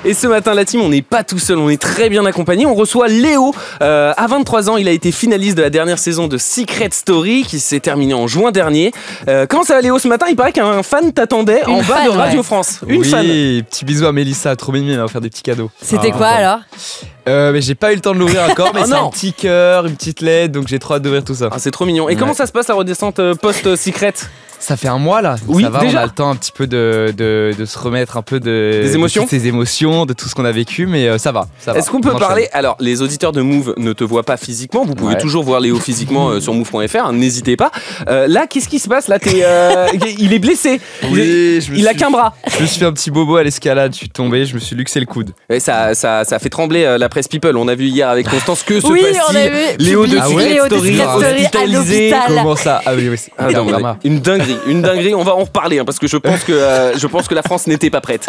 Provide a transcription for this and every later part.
Et ce matin, la team, on n'est pas tout seul, on est très bien accompagné. On reçoit Léo. À 23 ans, il a été finaliste de la dernière saison de Secret Story qui s'est terminée en juin dernier. Comment ça va, Léo, ce matin? Il paraît qu'un fan t'attendait en bas de Radio France. Une fan. Oui, petit bisou à Mélissa, trop mignon, elle va faire des petits cadeaux. C'était quoi alors? Mais j'ai pas eu le temps de l'ouvrir encore, mais c'est un petit cœur, une petite lettre, donc j'ai trop hâte d'ouvrir tout ça. C'est trop mignon. Et comment ça se passe la redescente post-Secret? Ça fait un mois là, oui, ça va, déjà on a le temps un petit peu de se remettre un peu des émotions, de toutes ces émotions, de tout ce qu'on a vécu, mais ça va. Est-ce qu'on peut parler? Alors, les auditeurs de Move ne te voient pas physiquement, vous pouvez toujours voir Léo physiquement sur move.fr, n'hésitez pas. Là, qu'est-ce qui se passe? Là, il est blessé, oui, il a qu'un bras. Je me suis fait un petit bobo à l'escalade, je suis tombé, je me suis luxé le coude. Et ça fait trembler la presse People. On a vu hier avec Constance que se passe-t-il. Léo de Secret Story hospitalisé. Comment ça? Ah oui, une dinguerie. On va en reparler parce que je pense que la France n'était pas prête.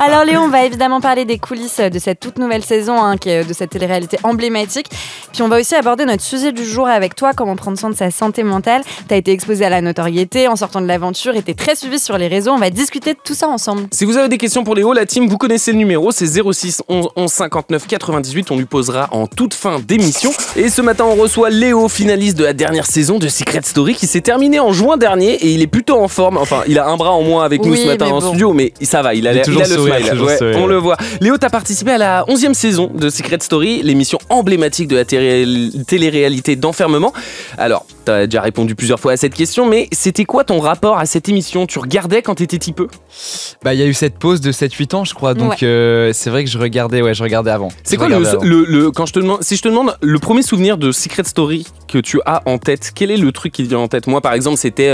Alors Léo, on va évidemment parler des coulisses de cette toute nouvelle saison, qui est de cette télé-réalité emblématique. Puis on va aussi aborder notre sujet du jour avec toi, comment prendre soin de sa santé mentale. T'as été exposé à la notoriété en sortant de l'aventure et t'es très suivi sur les réseaux. On va discuter de tout ça ensemble. Si vous avez des questions pour Léo, la team, vous connaissez le numéro, c'est 06 11 11 59 98. On lui posera en toute fin d'émission. Et ce matin, on reçoit Léo, finaliste de la dernière saison de Secret Story qui s'est terminée en juin dernier et il est plutôt en forme. Enfin, il a un bras en moins avec nous ce matin en studio, mais ça va, il a le smile. On le voit. Léo, t'as participé à la 11e saison de Secret Story, l'émission emblématique de la télé-réalité d'enfermement. Alors, t'as déjà répondu plusieurs fois à cette question, mais c'était quoi ton rapport à cette émission? Tu regardais quand t'étais petit peu? Bah, il y a eu cette pause de 7-8 ans, je crois, donc c'est vrai que je regardais avant. C'est quoi quand si je te demande le premier souvenir de Secret Story que tu as en tête, quel est le truc qui te vient en tête? Moi, par exemple, c'était...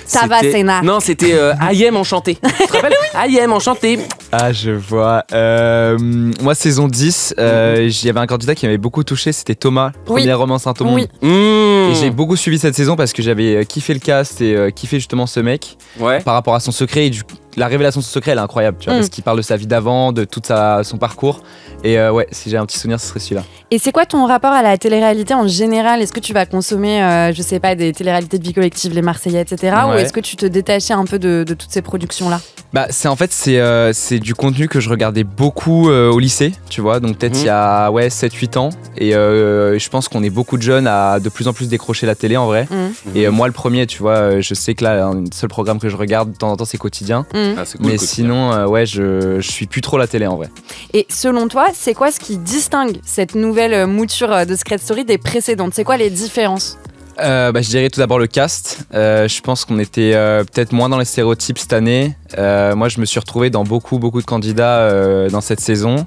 Ça va, Sénat. Non, c'était I Am Enchanté. Tu te rappelles? I Am Enchanté. Ah, je vois. Moi, saison 10, il y avait un candidat qui m'avait beaucoup touché, c'était Thomas, première romance Saint-Thomas. Oui. Et j'ai beaucoup suivi cette saison parce que j'avais kiffé le cast et kiffé justement ce mec par rapport à son secret. Et la révélation de son secret, elle est incroyable, tu vois, parce qu'il parle de sa vie d'avant, de tout son parcours. Et si j'ai un petit souvenir, ce serait celui-là. Et c'est quoi ton rapport à la télé-réalité en général? Est-ce que tu vas consommer, je sais pas, des télé-réalités de vie collective, les Marseillais, etc. Ou est-ce que tu te détachais un peu de toutes ces productions-là? Bah, c'est du contenu que je regardais beaucoup au lycée, tu vois, donc peut-être il y a 7-8 ans. Et je pense qu'on est beaucoup de jeunes à de plus en plus décrocher la télé en vrai. Et moi, le premier, tu vois, je sais que là, le seul programme que je regarde de temps en temps, c'est Quotidien. C'est cool, mais sinon, je suis plus trop la télé en vrai. Et selon toi, c'est quoi ce qui distingue cette nouvelle mouture de Secret Story des précédentes? C'est quoi les différences? Je dirais tout d'abord le cast. Je pense qu'on était peut-être moins dans les stéréotypes cette année. Moi, je me suis retrouvé dans beaucoup de candidats dans cette saison.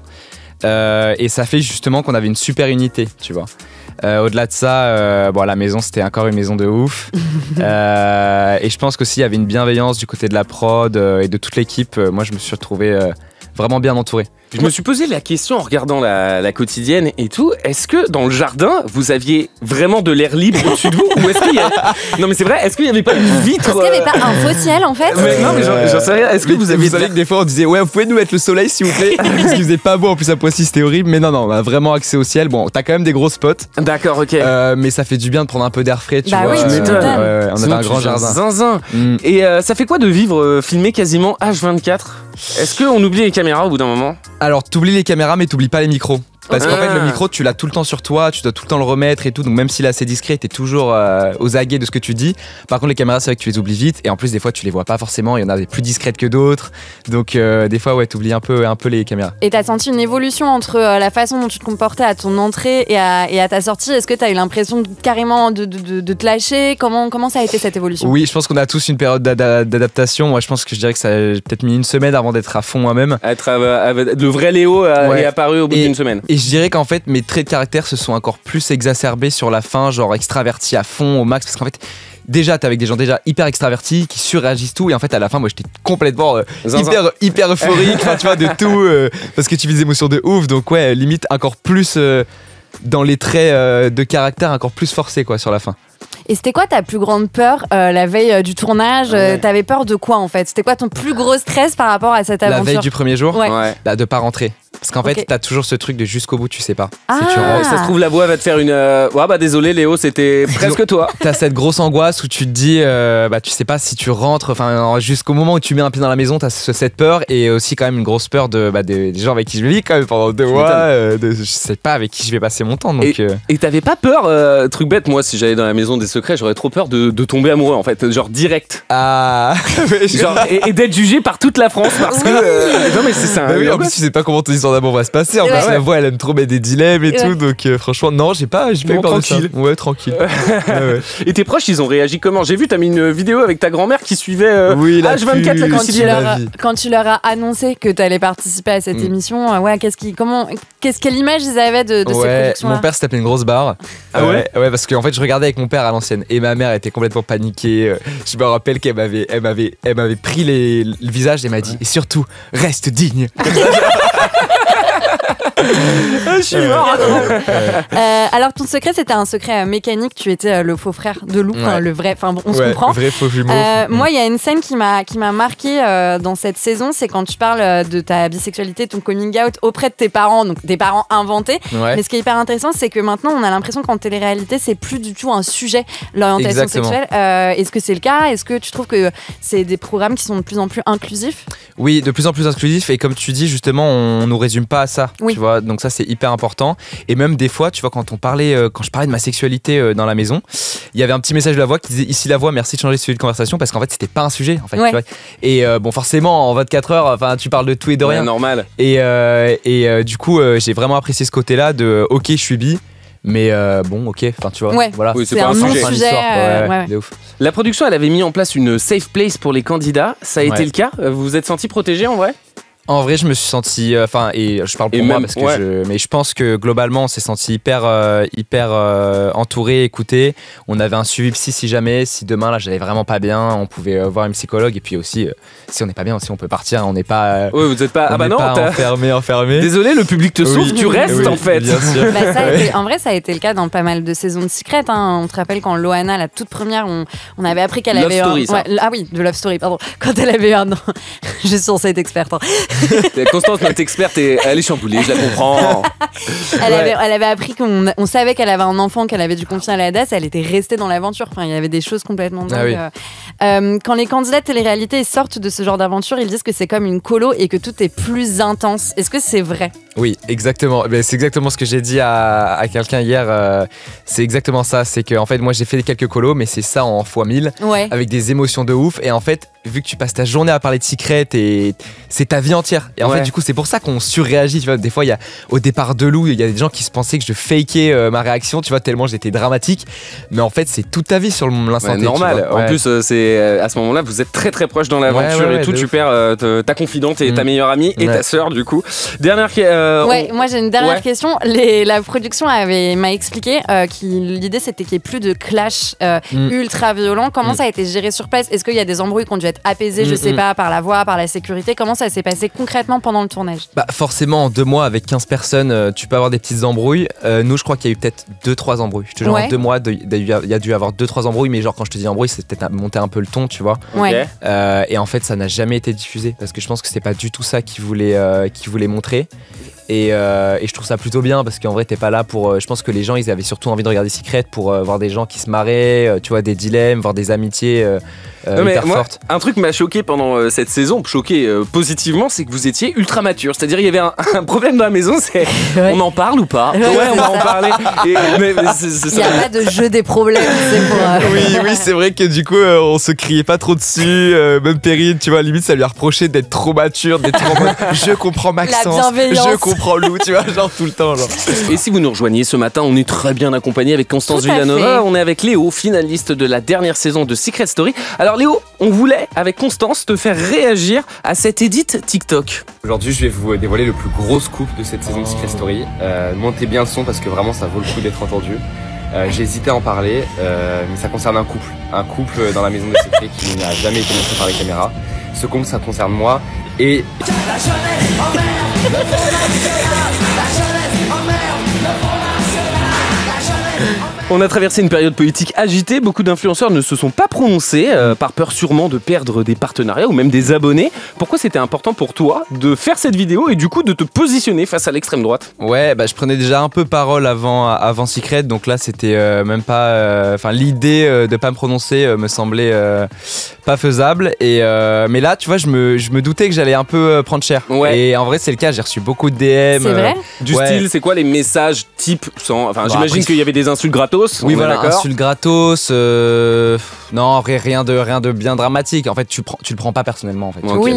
Et ça fait justement qu'on avait une super unité, tu vois. Au-delà de ça, la maison, c'était encore une maison de ouf. Et je pense qu'aussi, il y avait une bienveillance du côté de la prod et de toute l'équipe. Moi, je me suis retrouvé vraiment bien entouré. Je me suis posé la question en regardant la quotidienne et tout. Est-ce que dans le jardin, vous aviez vraiment de l'air libre au-dessus de vous? Ou est-ce qu'il y a... Non mais c'est vrai, est-ce qu'il n'y avait pas une vitre? Est-ce qu'il n'y avait pas un faux ciel en fait? Non mais j'en sais rien. Est-ce que vous savez que des fois on disait vous pouvez nous mettre le soleil s'il vous plaît? Parce qu'il faisait pas beau, en plus à Poissy c'était horrible. Mais non, on a vraiment accès au ciel. Bon, t'as quand même des gros spots. D'accord, ok. Mais ça fait du bien de prendre un peu d'air frais, tu vois. Oui, tu m'étonnes. On avait un grand jardin. Zinzin. Et ça fait quoi de vivre filmé quasiment H24? Est-ce qu'on oublie les caméras au bout d'un moment? Alors t'oublies les caméras mais t'oublies pas les micros. Parce qu'en fait le micro tu l'as tout le temps sur toi, tu dois tout le temps le remettre et tout, donc même s'il est assez discret t'es toujours aux aguets de ce que tu dis. Par contre les caméras c'est vrai que tu les oublies vite et en plus des fois tu les vois pas forcément, il y en a des plus discrètes que d'autres, donc des fois t'oublies un peu les caméras. Et t'as senti une évolution entre la façon dont tu te comportais à ton entrée et à ta sortie? Est-ce que t'as eu l'impression carrément de te lâcher? Comment ça a été cette évolution? Oui, je pense qu'on a tous une période d'adaptation. Moi je pense que je dirais que ça a peut-être mis une semaine avant d'être à fond moi-même. Le vrai Léo est apparu au bout d'une semaine. Et je dirais qu'en fait mes traits de caractère se sont encore plus exacerbés sur la fin, genre extraverti à fond au max, parce qu'en fait déjà t'es avec des gens déjà hyper extravertis qui surréagissent tout, et en fait à la fin moi j'étais complètement hyper euphorique, tu vois, de tout, parce que tu vis des émotions de ouf, donc limite encore plus dans les traits de caractère encore plus forcés quoi sur la fin. Et c'était quoi ta plus grande peur la veille du tournage? T'avais peur de quoi en fait? C'était quoi ton plus gros stress par rapport à cette aventure? La veille du premier jour, de pas rentrer. Parce qu'en fait, t'as toujours ce truc de jusqu'au bout, tu sais pas. Ah. Si tu rentres. Ça se trouve, la voix va te faire une. Désolé, Léo, c'était presque toi. T'as cette grosse angoisse où tu te dis, tu sais pas si tu rentres, enfin, jusqu'au moment où tu mets un pied dans la maison, t'as cette peur et aussi quand même une grosse peur des gens avec qui je vis quand même pendant 2 mois. Je sais pas avec qui je vais passer mon temps. Donc, et t'avais pas peur, truc bête, moi, si j'allais dans la maison des secrets, j'aurais trop peur de tomber amoureux, en fait, genre direct. Ah. Genre, et d'être jugé par toute la France parce que. Non, mais c'est ça. En plus, tu sais pas comment ton histoire d'amour va se passer. En plus, la voix, elle aime trop mettre des dilemmes et tout. Donc, franchement, non, j'ai pas eu peur de ça. Ouais, tranquille. Et tes proches, ils ont réagi comment? J'ai vu, t'as mis une vidéo avec ta grand-mère qui suivait H24 la quand tu leur as annoncé que t'allais participer à cette émission, quelle image ils avaient de ces productions-là? Mon père s'est tapé une grosse barre. Ah ouais? Ouais, parce qu'en fait, je regardais avec mon père à l'ancienne et ma mère était complètement paniquée. Je me rappelle qu'elle m'avait pris le visage et m'a dit, et surtout, reste digne. Je suis mort. Alors ton secret, c'était un secret mécanique. Tu étais le faux frère de Lou, le vrai. Enfin, on se comprend. Vrai faux jumeau. Moi, il y a une scène qui m'a marqué dans cette saison, c'est quand tu parles de ta bisexualité, ton coming out auprès de tes parents, donc des parents inventés. Ouais. Mais ce qui est hyper intéressant, c'est que maintenant, on a l'impression qu'en télé-réalité, c'est plus du tout un sujet, l'orientation sexuelle. Est-ce que c'est le cas? Est-ce que tu trouves que c'est des programmes qui sont de plus en plus inclusifs? Oui, de plus en plus inclusifs. Et comme tu dis, justement, on nous résume pas à ça. Oui. Tu vois, donc ça, c'est hyper important. Et même des fois, tu vois, quand je parlais de ma sexualité dans la maison, il y avait un petit message de la voix qui disait, ici la voix, merci de changer de sujet de conversation, parce qu'en fait, c'était pas un sujet. En fait, tu vois. Et forcément, en 24 heures, enfin, tu parles de tout et de rien. Normal. Et du coup, j'ai vraiment apprécié ce côté-là de, ok, je suis bi. Mais ok, enfin tu vois, voilà. Oui, c'est pas un sujet. De ouf. La production, elle avait mis en place une safe place pour les candidats. Ça a été le cas? Vous vous êtes senti protégé en vrai? En vrai, je me suis senti, et je parle pour moi parce que mais je pense que globalement, on s'est senti hyper entouré, écouté. On avait un suivi psy si demain là, j'allais vraiment pas bien, on pouvait voir une psychologue et puis aussi, si on n'est pas bien aussi, on peut partir. On n'est pas. Vous êtes pas. enfermé. Désolé, le public te souffre, tu restes en fait. Bien sûr. En vrai, ça a été le cas dans pas mal de saisons de Secret. Hein. On te rappelle quand Loana, la toute première, on avait appris qu'elle avait de Love Story, pardon. Quand elle avait un an, je suis censée être experte. Hein. Constance, notre experte, elle est chamboulée, je la comprends. Elle avait appris qu'on savait qu'elle avait un enfant, qu'elle avait dû confier à la DAS, elle était restée dans l'aventure. Enfin, il y avait des choses complètement dingues. Quand les candidats de télé-réalité sortent de ce genre d'aventure, ils disent que c'est comme une colo et que tout est plus intense. Est-ce que c'est vrai? Oui, exactement. Mais c'est exactement ce que j'ai dit à quelqu'un hier. C'est exactement ça. C'est que en fait, moi, j'ai fait quelques colos, mais c'est ça en x1000, avec des émotions de ouf. Et en fait, vu que tu passes ta journée à parler de Secret, et c'est ta vie entière. Et en fait, du coup, c'est pour ça qu'on surréagit. Tu vois, des fois, au départ de Lou, il y a des gens qui se pensaient que je fakais ma réaction, tu vois, tellement j'étais dramatique. Mais en fait, c'est toute ta vie sur l'instant T. Normal. En plus, c'est à ce moment-là, vous êtes très très proche dans l'aventure et tout. Tu perds ta confidente et ta meilleure amie et ta sœur, du coup. Dernière. Moi j'ai une dernière question. La production m'a expliqué que l'idée c'était qu'il n'y ait plus de clash ultra violent. Comment ça a été géré sur place? Est-ce qu'il y a des embrouilles qui ont dû être apaisées, je sais pas, par la voix, par la sécurité? Comment ça s'est passé concrètement pendant le tournage? Forcément, en 2 mois avec 15 personnes, tu peux avoir des petites embrouilles. Nous, je crois qu'il y a eu peut-être 2-3 embrouilles. Je te jure, en 2 mois, il y a dû avoir 2-3 embrouilles, mais genre quand je te dis embrouille, c'est peut-être monter un peu le ton, tu vois. Et en fait, ça n'a jamais été diffusé parce que je pense que c'est pas du tout ça qu'ils voulaient montrer. Et je trouve ça plutôt bien parce qu'en vrai t'es pas là pour je pense que les gens ils avaient surtout envie de regarder Secret pour voir des gens qui se marraient, tu vois, des dilemmes, voir des amitiés hyper fortes. Un truc m'a choqué pendant cette saison, positivement, c'est que vous étiez ultra mature. C'est-à-dire il y avait un problème dans la maison, c'est on en parle ou pas? On va en parler. Il n'y a pas de jeu des problèmes. Oui, c'est vrai que du coup on se criait pas trop dessus. Même Perrine, tu vois, limite ça lui a reproché d'être trop mature, d'être trop en mode je comprends Maxence, je comprends Lou, tu vois, genre tout le temps. Genre. Et si vous nous rejoignez ce matin, on est très bien accompagné avec Constance Villanova. On est avec Léo, finaliste de la dernière saison de Secret Story. Alors Léo, on voulait avec Constance te faire réagir à cette edit TikTok. Aujourd'hui, je vais vous dévoiler le plus gros scoop de cette saison de Secret Story. Montez bien le son parce que vraiment ça vaut le coup d'être entendu. J'ai hésité à en parler, mais ça concerne un couple dans la maison des secrets qui n'a jamais été montré par les caméras. Ce couple, ça concerne moi et... On a traversé une période politique agitée. Beaucoup d'influenceurs ne se sont pas prononcés par peur sûrement de perdre des partenariats ou même des abonnés. Pourquoi c'était important pour toi de faire cette vidéo et du coup de te positionner face à l'extrême droite? Ouais, bah je prenais déjà un peu parole avant Secret, donc là c'était même pas, l'idée de pas me prononcer me semblait pas faisable. Et mais là, tu vois, je me doutais que j'allais un peu prendre cher. Ouais. Et en vrai, c'est le cas. J'ai reçu beaucoup de DM. C'est vrai Du style, c'est quoi les messages type sans... Enfin, j'imagine après, qu'il y avait des insultes gratos. Oui, voilà, d'accord. insultes gratos. Non, en vrai, rien de bien dramatique. En fait, tu le prends pas personnellement. En fait. Ok. Oui.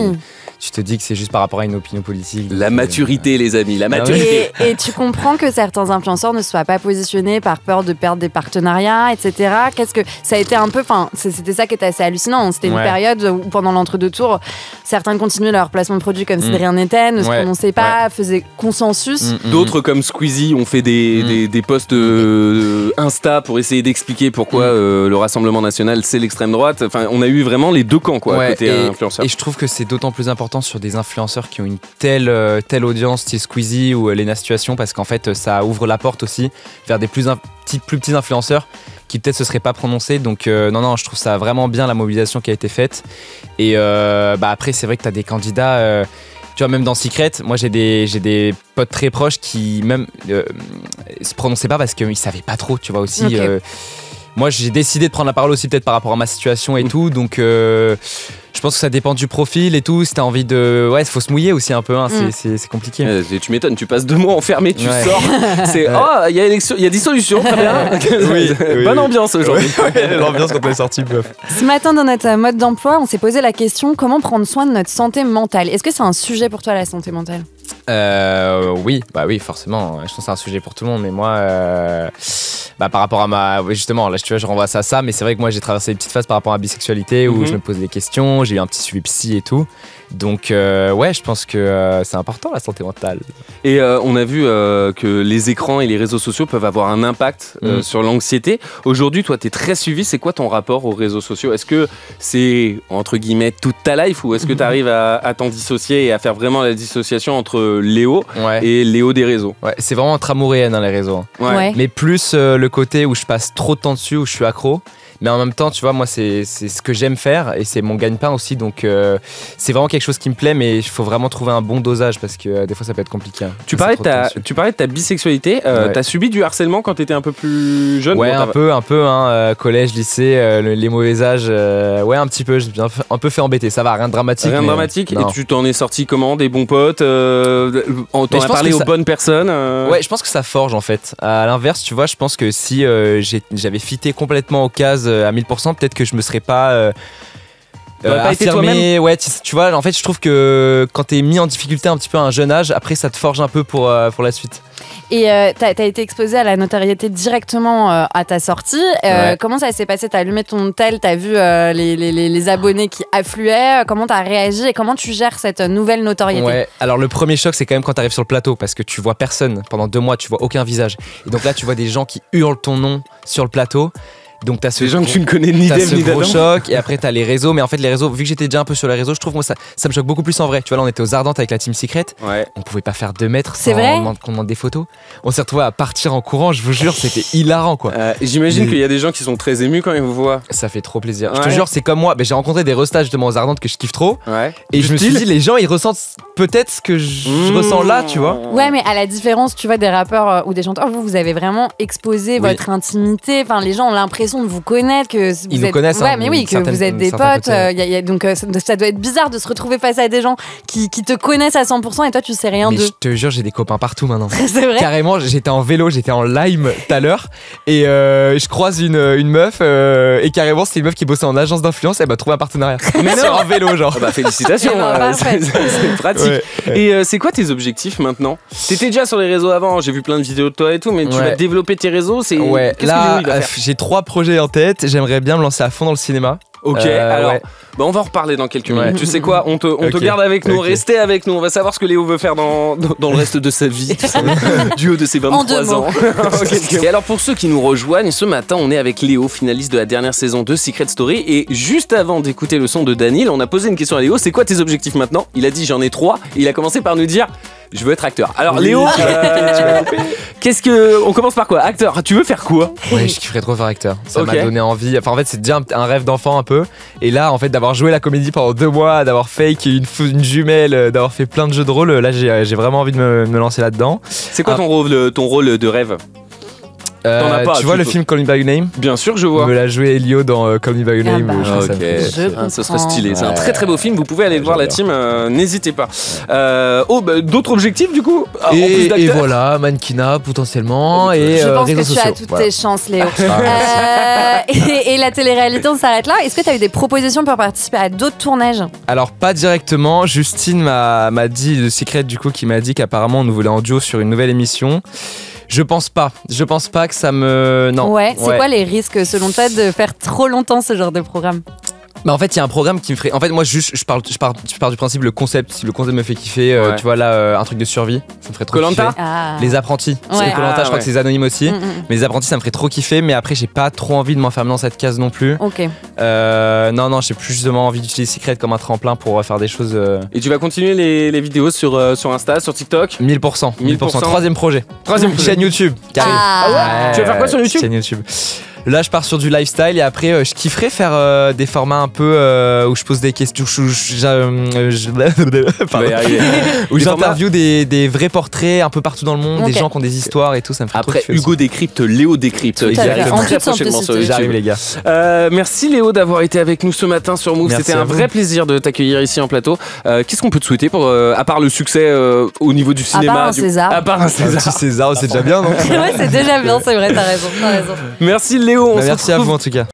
Tu te dis que c'est juste par rapport à une opinion politique. La maturité, les amis, la maturité. Et tu comprends que certains influenceurs ne soient pas positionnés par peur de perdre des partenariats, etc. Qu'est-ce que ça a été un peu, enfin, c'était ça qui était assez hallucinant. C'était une période où pendant l'entre-deux tours, certains continuaient leur placement de produits comme si de rien n'était, ne se prononçaient pas, faisaient consensus. D'autres comme Squeezie ont fait des posts Insta pour essayer d'expliquer pourquoi le Rassemblement National c'est l'extrême droite. Enfin, on a eu vraiment les deux camps quoi, côté influenceur. Et je trouve que c'est d'autant plus important sur des influenceurs qui ont une telle audience, style Squeezie ou Lena Situation, parce qu'en fait ça ouvre la porte aussi vers des plus petits influenceurs qui peut-être se seraient pas prononcés. Donc non, je trouve ça vraiment bien la mobilisation qui a été faite. Et après c'est vrai que tu as des candidats, tu vois, même dans Secret, moi j'ai des potes très proches qui même se prononçaient pas parce qu'ils savaient pas trop, tu vois aussi. Okay. Moi j'ai décidé de prendre la parole aussi peut-être par rapport à ma situation et tout, donc je pense que ça dépend du profil et tout. Si t'as envie de... Ouais, il faut se mouiller aussi un peu, hein. C'est compliqué. Tu m'étonnes, tu passes 2 mois enfermé, tu sors. C'est il y a des solutions, très bien. Oui. Bonne ambiance aujourd'hui. L'ambiance quand on est sorti, bof. Ce matin, dans notre mode d'emploi, on s'est posé la question comment prendre soin de notre santé mentale. Est-ce que c'est un sujet pour toi, la santé mentale ? Oui, forcément. Je pense que c'est un sujet pour tout le monde, mais moi, par rapport à justement, là, tu vois, je renvoie ça à ça, mais c'est vrai que moi, j'ai traversé des petites phases par rapport à la bisexualité où je me posais des questions, j'ai eu un petit suivi psy et tout. Donc, je pense que c'est important la santé mentale. Et on a vu que les écrans et les réseaux sociaux peuvent avoir un impact sur l'anxiété. Aujourd'hui, toi, tu es très suivi. C'est quoi ton rapport aux réseaux sociaux ? Est-ce que c'est, entre guillemets, toute ta life ou est-ce que tu arrives à t'en dissocier et à faire vraiment la dissociation entre Léo et Léo des réseaux ? Ouais, c'est vraiment entre amour et haine, hein, les réseaux. Ouais. Mais plus le côté où je passe trop de temps dessus, où je suis accro. Mais en même temps, tu vois, moi, c'est ce que j'aime faire et c'est mon gagne-pain aussi. Donc, c'est vraiment quelque chose qui me plaît, mais il faut vraiment trouver un bon dosage parce que des fois, ça peut être compliqué. Hein. Tu parlais de ta bisexualité. T'as subi du harcèlement quand t'étais un peu plus jeune ? Ouais, un peu, hein, collège, lycée, les mauvais âges. Un petit peu. J'ai un peu fait embêter. Ça va, rien de dramatique. Rien de dramatique. Et tu t'en es sorti comment ? Des bons potes t'en as parlé aux bonnes personnes Ouais, je pense que ça forge en fait. À l'inverse, tu vois, je pense que si j'avais fité complètement aux cases à 1000%, peut-être que je me serais pas affirmé. Ouais, tu vois, en fait, je trouve que quand t'es mis en difficulté un petit peu à un jeune âge, après ça te forge un peu pour la suite. Et t'as été exposé à la notoriété directement à ta sortie. Comment ça s'est passé ? T'as allumé ton tel, t'as vu les abonnés qui affluaient. Comment t'as réagi et comment tu gères cette nouvelle notoriété ? Ouais, alors le premier choc, c'est quand même quand t'arrives sur le plateau parce que tu vois personne. Pendant 2 mois, tu vois aucun visage. Et donc là, tu vois des gens qui hurlent ton nom sur le plateau. Donc t'as des gens que tu ne connais ni d'Ève ni d'Adam. Gros choc, et après t'as les réseaux, mais en fait les réseaux, vu que j'étais déjà un peu sur les réseaux, je trouve que moi ça me choque beaucoup plus en vrai. Tu vois, là on était aux Ardentes avec la team Secret, on pouvait pas faire 2 mètres sans qu'on demande des photos. On s'est retrouvés à partir en courant, je vous jure, c'était hilarant quoi. J'imagine qu'il y a des gens qui sont très émus quand ils vous voient. Ça fait trop plaisir. Je te jure, c'est comme moi, j'ai rencontré des restats justement aux Ardentes que je kiffe trop, et je me suis dit, les gens ils ressentent peut-être ce que je ressens là, tu vois. Ouais, mais à la différence, tu vois, des rappeurs ou des chanteurs, vous avez vraiment exposé votre intimité. Enfin, les gens ont l'impression de vous connaître. Ils nous connaissent. Ouais, mais oui, que vous êtes des potes. Donc ça doit être bizarre de se retrouver face à des gens qui te connaissent à 100% et toi tu sais rien d'eux. Je te jure, j'ai des copains partout maintenant. C'est vrai. Carrément, j'étais en vélo, j'étais en Lime tout à l'heure et je croise une meuf et carrément c'est une meuf qui bossait en agence d'influence, elle m'a trouvé un partenariat. Mais sur un vélo genre. Félicitations, c'est pratique. Ouais. Et c'est quoi tes objectifs maintenant ? T'étais déjà sur les réseaux avant, j'ai vu plein de vidéos de toi et tout, mais tu vas développer tes réseaux. Là j'ai 3 projets en tête. J'aimerais bien me lancer à fond dans le cinéma. Ok, alors on va en reparler dans quelques minutes. Tu sais quoi, on te garde avec nous, restez avec nous, on va savoir ce que Léo veut faire dans le reste de sa vie, du haut de ses 23 ans. Et alors pour ceux qui nous rejoignent, ce matin on est avec Léo, finaliste de la dernière saison de Secret Story, et juste avant d'écouter le son de Daniel, on a posé une question à Léo, c'est quoi tes objectifs maintenant ? Il a dit j'en ai 3, et il a commencé par nous dire je veux être acteur. Alors Léo, On commence par quoi? Acteur, tu veux faire quoi? Ouais, je kifferais trop faire acteur. Ça Ok. m'a donné envie. Enfin, en fait, c'est déjà un rêve d'enfant un peu. Et là, en fait, d'avoir joué la comédie pendant 2 mois, d'avoir fake une jumelle, d'avoir fait plein de jeux de rôle, là, j'ai vraiment envie de me lancer là-dedans. C'est quoi ton rôle de rêve? T'en as pas, tu vois le film Call Me By Your Name? Bien sûr, je vois. Me l'a joué Elio dans Call Me By Your Name. bah. je trouve ça Ok, me fait- ce serait comprends. stylé. C'est un Ouais. très très beau film. Vous pouvez aller le voir, la team. N'hésitez pas. D'autres objectifs du coup en plus Et d'acteur voilà, mannequinat potentiellement et Je pense réseaux que tu sociaux. as toutes Voilà. tes chances, Léo. Et la télé-réalité, on s'arrête là. Est-ce que tu as eu des propositions pour participer à d'autres tournages? Alors pas directement, Justine m'a dit, le Secret du coup, qui m'a dit qu'apparemment on nous voulait en duo sur une nouvelle émission. Je pense pas que ça me... Non. Ouais, c'est quoi les risques selon toi de faire trop longtemps ce genre de programme? Bah en fait il y a un programme qui me ferait... En fait moi juste je pars du principe le concept, si le concept me fait kiffer, Ouais. tu vois là un truc de survie, ça me ferait trop Koh-Lanta kiffer. Ah. Les apprentis, Ouais. c'est Koh-Lanta, je crois ouais. que c'est les anonymes aussi, Mm. mais les apprentis ça me ferait trop kiffer, mais après j'ai pas trop envie de m'enfermer dans cette case non plus. Ok. Non, j'ai plus justement envie d'utiliser Secret comme un tremplin pour faire des choses... Et tu vas continuer les vidéos sur Insta, sur TikTok? 1000%. 1000%. Troisième projet. Troisième Chaîne YouTube. qui arrive. Ah. Tu vas faire quoi sur YouTube? Chaîne YouTube. Là, je pars sur du lifestyle et après, je kifferais faire des formats un peu où je pose des questions, Va y arriver. où Des j'interviewe des vrais portraits un peu partout dans le monde, Ok. des gens qui ont des histoires et tout, ça me ferait Après trop kiffer Hugo aussi. décrypte, Léo décrypte. Tout Il à fait. arrive En très toute prochainement sur simplicité. J'arrive YouTube. les gars. Merci Léo d'avoir été avec nous ce matin sur Move. Merci C'était à un vous. vrai plaisir de t'accueillir ici en plateau. Qu'est-ce qu'on peut te souhaiter pour, à part le succès au niveau du cinéma? part un César. À part un Un César. petit César, c'est déjà bien, non? Ouais, c'est déjà bien, c'est vrai, t'as raison. Merci Léo. On se Merci à retrouve vous en tout cas.